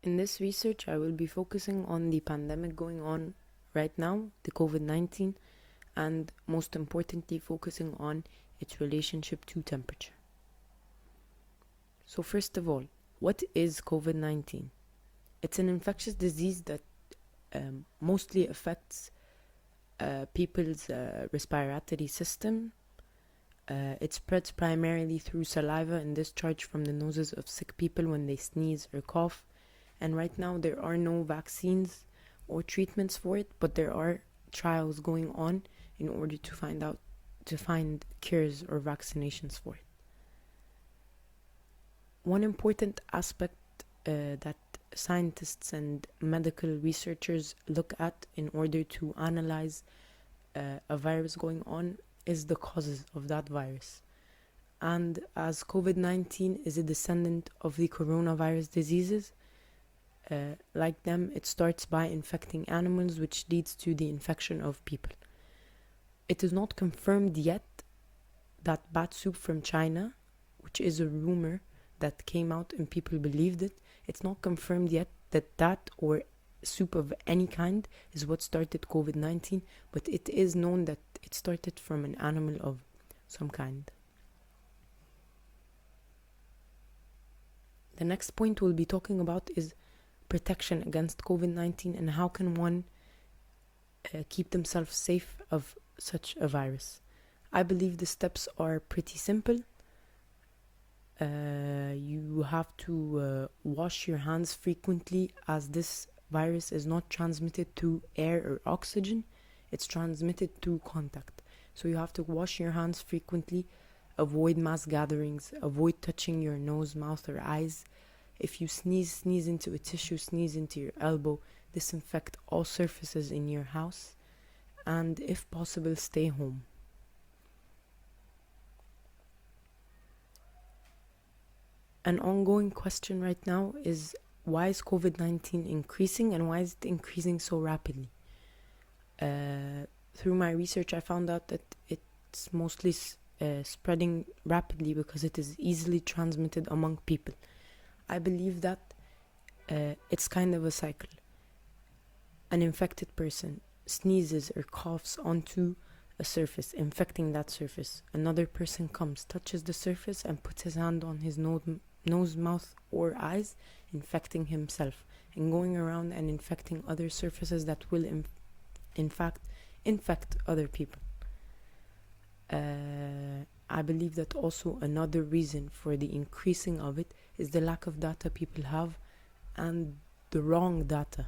In this research, I will be focusing on the pandemic going on right now, the COVID 19, and most importantly, focusing on its relationship to temperature. So, first of all, what is COVID 19? It's an infectious disease that mostly affects people's respiratory system. It spreads primarily through saliva and discharge from the noses of sick people when they sneeze or cough. And right now, there are no vaccines or treatments for it, but there are trials going on in order to find cures or vaccinations for it. One important aspect that scientists and medical researchers look at in order to analyze a virus going on is the causes of that virus. And as COVID 19 is a descendant of the coronavirus diseases, like them, it starts by infecting animals, which leads to the infection of people. It is not confirmed yet that bat soup from China, which is a rumor that came out and people believed it, it's not confirmed yet that or soup of any kind is what started COVID 19, but it is known that it started from an animal of some kind. The next point we'll be talking about is protection against COVID 19 and how can one keep themselves safe of such a virus. I believe the steps are pretty simple. You have to wash your hands frequently, as this virus is not transmitted through air or oxygen, it's transmitted through contact. So you have to wash your hands frequently, avoid mass gatherings, avoid touching your nose, mouth or eyes. If you sneeze into a tissue, sneeze into your elbow, disinfect all surfaces in your house, and if possible, stay home. An ongoing question right now is, why is COVID 19 increasing and why is it increasing so rapidly? Through my research, I found out that it's mostly spreading rapidly because it is easily transmitted among people. I believe that it's kind of a cycle. An infected person sneezes or coughs onto a surface, infecting that surface. Another person comes, touches the surface, and puts his hand on his nose, mouth, or eyes, infecting himself, and going around and infecting other surfaces that will, in fact, infect other people. I believe that also another reason for the increasing of it is the lack of data people have and the wrong data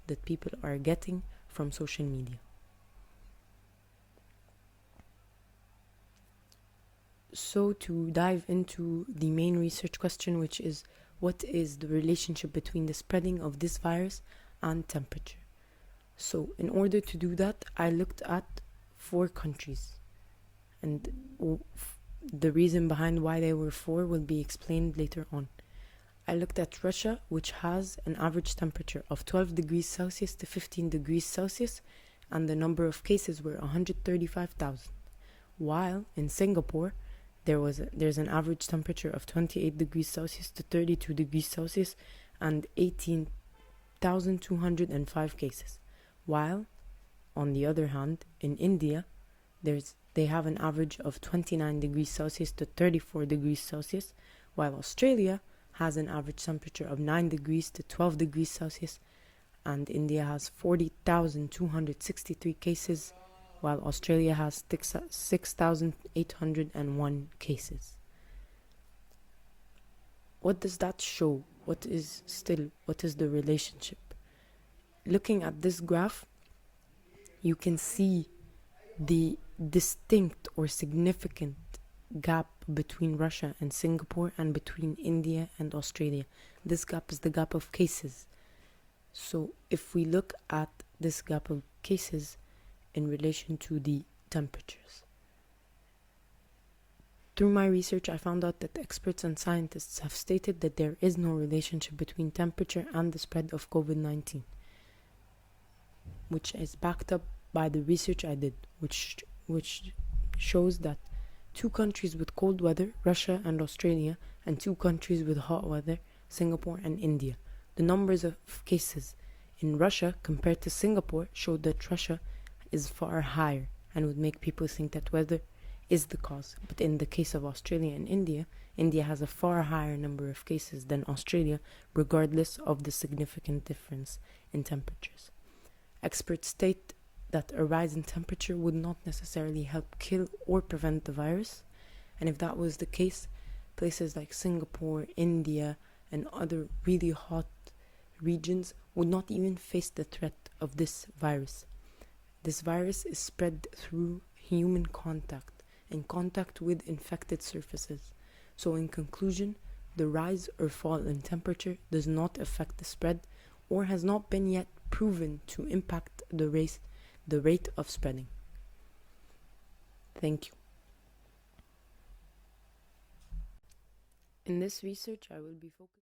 that people are getting from social media. So to dive into the main research question, which is, what is the relationship between the spreading of this virus and temperature? So in order to do that, I looked at 4 countries, and the reason behind why they were 4 will be explained later on. I looked at Russia, which has an average temperature of 12 degrees Celsius to 15 degrees Celsius, and the number of cases were 135,000. While in Singapore, there's an average temperature of 28 degrees Celsius to 32 degrees Celsius and 18,205 cases. While, on the other hand, in India, they have an average of 29 degrees Celsius to 34 degrees Celsius, while Australia has an average temperature of 9 degrees to 12 degrees Celsius, and India has 40,263 cases, while Australia has 6,801 cases. What does that show? What is the relationship? Looking at this graph, you can see the distinct or significant gap between Russia and Singapore and between India and Australia. This gap is the gap of cases. So if we look at this gap of cases in relation to the temperatures, through my research, I found out that experts and scientists have stated that there is no relationship between temperature and the spread of COVID-19, which is backed up by the research I did, which shows that 2 countries with cold weather, Russia and Australia, and 2 countries with hot weather, Singapore and India, The numbers of cases in Russia compared to Singapore showed that Russia is far higher and would make people think that weather is the cause. But in the case of Australia and India, India has a far higher number of cases than Australia, regardless of the significant difference in temperatures. Experts state that a rise in temperature would not necessarily help kill or prevent the virus, and if that was the case, places like Singapore, India, and other really hot regions would not even face the threat of this virus. This virus is spread through human contact and contact with infected surfaces. So in conclusion, the rise or fall in temperature does not affect the spread or has not been yet proven to impact the rate of spreading. Thank you. In this research, I will be focused